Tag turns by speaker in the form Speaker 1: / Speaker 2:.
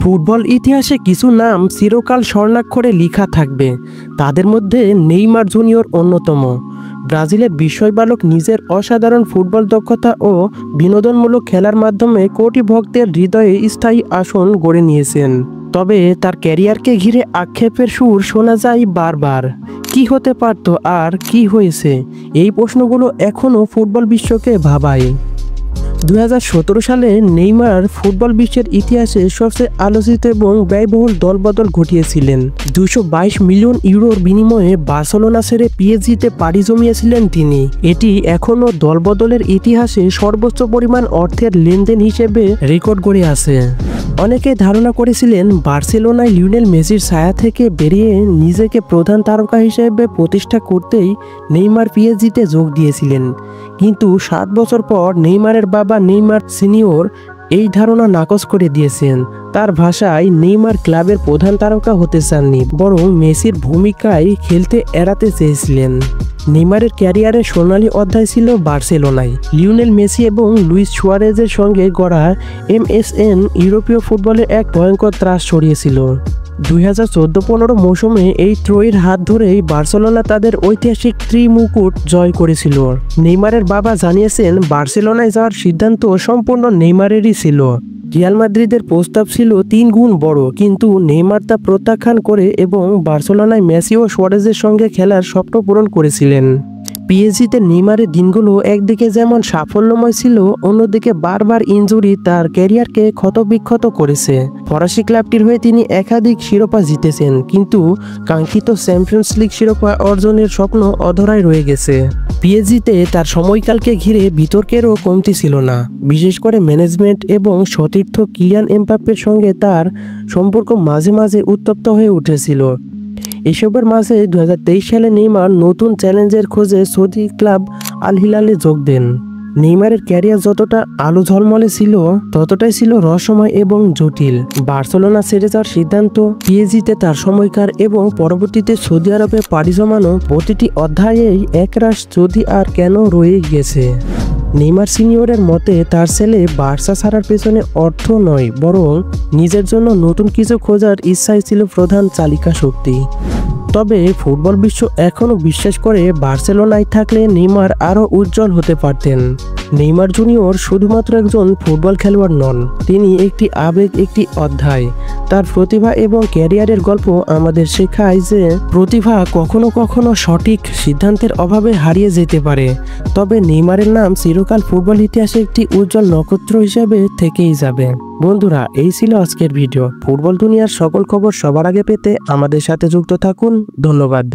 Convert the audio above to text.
Speaker 1: Football ইতিহাসে কিছু নাম চিরকাল স্বর্ণাক্ষরে লেখা থাকবে। তাদের মধ্যে নেইমার জুনিয়র অন্যতম। ব্রাজিলের বিস্ময় বালক নিজের অসাধারণ ফুটবল দক্ষতা ও বিনোদনমূলক খেলার মাধ্যমে কোটি ভক্তের হৃদয়ে স্থায়ী আসন গড়ে নিয়েছেন। তবে তার ক্যারিয়ারকে ঘিরে আক্ষেপের সুর শোনা যায় বারবার। কি হতে পারত আর কি হয়েছে, এই প্রশ্নগুলো এখনও ফুটবল বিশ্বকে ভাবায়। 2017 সালে নেইমার ফুটবল বিশ্বের ইতিহাসে সবচেয়ে আলোচিত এবং ব্যয়বহুল দলবদল ঘটিয়েছিলেন। 222 মিলিয়ন ইউরোর বিনিময়ে বার্সেলোনা ছেড়ে পিএসজিতে পাড়ি জমিয়েছিলেন তিনি। এটি এখনও দলবদলের ইতিহাসে সর্বোচ্চ পরিমাণ অর্থের লেনদেন হিসেবে রেকর্ড গড়ে আছে। অনেকে ধারণা করেছিলেন বার্সেলোনায় লিওনেল মেসির ছায়া থেকে বেরিয়ে নিজেকে প্রধান তারকা হিসেবে প্রতিষ্ঠা করতেই নেইমার পিএসজিতে যোগ দিয়েছিলেন। কিন্তু 7 বছর পর নেইমারের বাবা নেইমার সিনিয়র এই ধারণা নাকচ করে দিয়েছেন। তার ভাষায়, নেইমার ক্লাবের প্রধান তারকা হতে চাননি, বরং মেসির ভূমিকায় খেলতে এড়াতে চেয়েছিলেন। নেইমারের ক্যারিয়ারের সোনালী অধ্যায় ছিল বার্সেলোনায়। লিওনেল মেসি এবং লুইস সুয়ারেজের সঙ্গে গড়া এমএসএন ইউরোপীয় ফুটবলের এক ভয়ঙ্কর ত্রাস ছড়িয়েছিল। 2014-15 মৌসুমে এই ত্রয়ীর হাত ধরেই বার্সেলোনা তাদের ঐতিহাসিক ত্রিমুকুট জয় করেছিল। নেইমারের বাবা জানিয়েছেন, বার্সেলোনায় যাওয়ার সিদ্ধান্ত সম্পূর্ণ নেইমারেরই ছিল। রিয়াল মাদ্রিদের প্রস্তাব ছিল 3 গুণ বড়, কিন্তু নেইমার তা প্রত্যাখ্যান করে এবং বার্সেলোনায় মেসি ও সুয়ারেজের সঙ্গে খেলার স্বপ্ন পূরণ করেছিলেন। পিএসজিতে নেইমারের দিনগুলো একদিকে যেমন সাফল্যময় ছিল, অন্যদিকে বারবার ইনজুরি তার ক্যারিয়ারকে ক্ষতবিক্ষত করেছে। ফরাসি ক্লাবটির হয়ে তিনি একাধিক শিরোপা জিতেছেন, কিন্তু কাঙ্ক্ষিত চ্যাম্পিয়ন্স লিগ শিরোপা অর্জনের স্বপ্ন অধরায় রয়ে গেছে। পিএসজিতে তার সময়কালকে ঘিরে বিতর্কেরও কমতি ছিল না। বিশেষ করে ম্যানেজমেন্ট এবং সতীর্থ কিলিয়ান এমবাপ্পের সঙ্গে তার সম্পর্ক মাঝে মাঝে উত্তপ্ত হয়ে উঠেছিল। এসবের মাঝে 2023 সালে নেইমার নতুন চ্যালেঞ্জের খোঁজে সৌদি ক্লাব আল হিলালে যোগ দেন। নেইমারের ক্যারিয়ার যতটা আলো ঝলমলে ছিল, ততটাই ছিল রহস্যময় এবং জটিল। বার্সেলোনা ছেড়ে যাওয়ার সিদ্ধান্ত, পিএসজিতে তার সময়কার এবং পরবর্তীতে সৌদি আরবে পাড়ি জমানো, প্রতিটি অধ্যায়েই একরাশ যদি আর কেন রয়ে গেছে। নেইমার সিনিয়রের মতে, তার ছেলে বার্সা ছাড়ার পেছনে অর্থ নয়, বরং নিজের জন্য নতুন কিছু খোঁজার ইচ্ছাই ছিল প্রধান চালিকা শক্তি। তবে ফুটবল বিশ্ব এখনও বিশ্বাস করে, বার্সেলোনায় থাকলে নেইমার আরও উজ্জ্বল হতে পারতেন। নেইমার জুনিয়র শুধুমাত্র একজন ফুটবল খেলোয়াড় নন, তিনি একটি আবেগ, একটি অধ্যায়। তার প্রতিভা এবং ক্যারিয়ারের গল্প আমাদের শেখায় যে প্রতিভা কখনো কখনো সঠিক সিদ্ধান্তের অভাবে হারিয়ে যেতে পারে। তবে নেইমারের নাম চিরকাল ফুটবল ইতিহাসে একটি উজ্জ্বল নক্ষত্র হিসেবে থেকেই যাবে। বন্ধুরা, এই ছিল আজকের ভিডিও। ফুটবল দুনিয়ার সকল খবর সবার আগে পেতে আমাদের সাথে যুক্ত থাকুন। ধন্যবাদ।